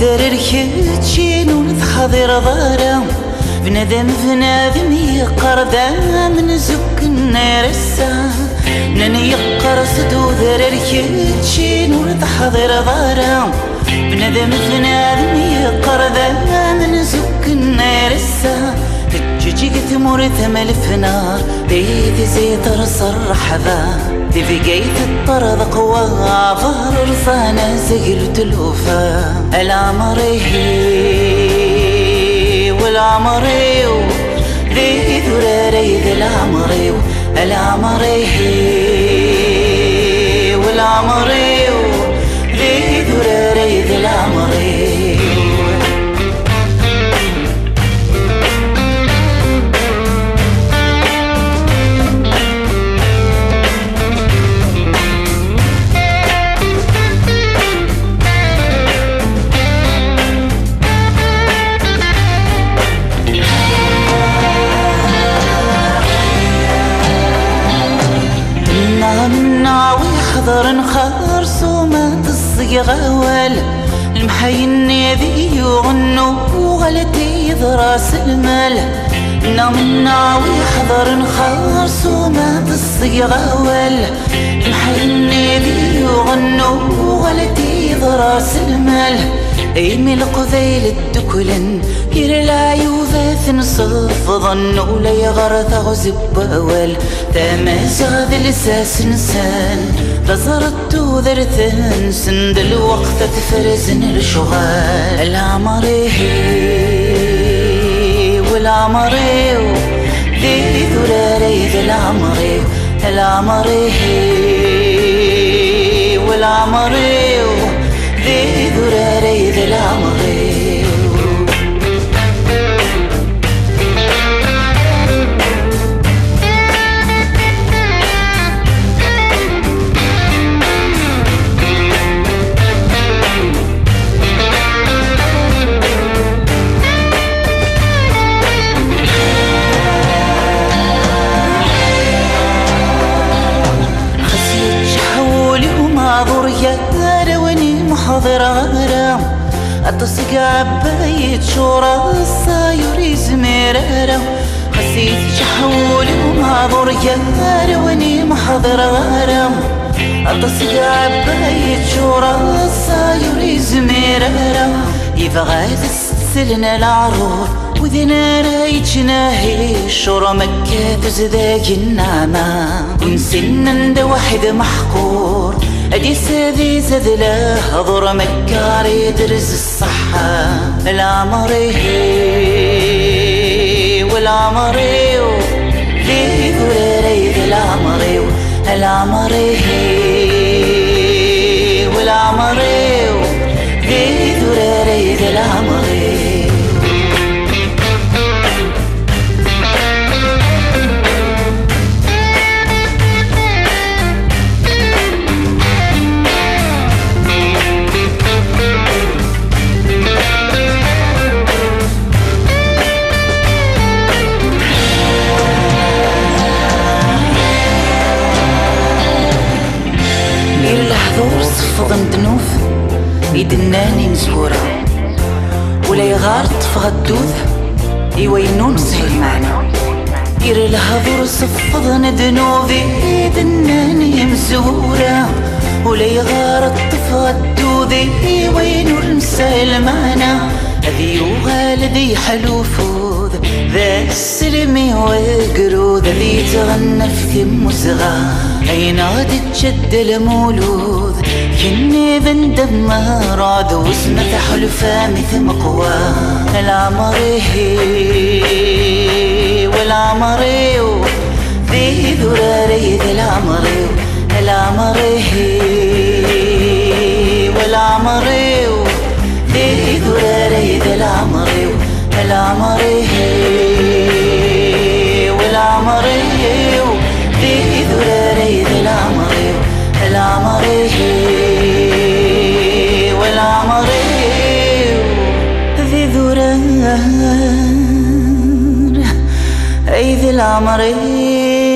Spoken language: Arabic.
ذرر كتشين ونتحضر ضارم بنادم يقرضا من زك النار السا ناني يقرص دو ذرر كتشين ونتحضر ضارم بنادم يقرضا من زك النار السا تجيك تمر ثمل في نار بيت زيتر صرح ذا دي في جيت الطرد قوى ظهر رصانا زقلت الوفا العمري والعمري ذي ذراري ذي العمري العمري والعمري ذي ذراري ذي العمري حضر نخار صومات الصيغوال المحين ذي يغنوا وغلتي ذراس المال نمنا ويحضر نخار صومات الصيغوال المحين ذي يغنوا وغلتي ذراس المال ايمي القذيل الدكلن يرلا يوثاث نصف ظن ولا يغرث غزب بوال تمازغ ذي الاساس نسان لزرت ذرثن سند الوقت تفرزن الشغال العمري والعمري ذي ذراري ذي العمري العمري والعمري ذي ذراري ذي العمري محاضر غرام أتصق عباية شورى الصاير زميرارا خسيت شحول ومعذور يا واني محاضر غرام أتصق عباية شورى الصاير زميرارا يبغى تسلنا العرور وذنا رايتشناهي الشورى مكة تزداك النعمة ونسنن دا واحد محقور أدي سادي زاد له ضر مكاري درز الصحة العمري والعمري ذي ذراري ذي العمري العمري والعمري ذي ذراري ذي العمري صفضن دنوف يدناني مزهورة ولا يغار طفغ الدوذ يوينون سهل معنا ير الهضور صفضن دنوفي يدناني مزهورة ولا يغار طفغ الدوذ يوينون سهل معنا هذي وغالدي حلوفوذ ذا السلمي والقرود ذي تغنى في ثم صغا أين غادي تجد المولود كني بندم راد واسمة حلفا مثل مقوى العمري والعمري ذي ذراري ذي العمري العمري والعمري ذي ذراري ذي العمري العمري والعمري ذي ذراري ذي العمري العمري والعمري ذي ذرار أي ذي العمري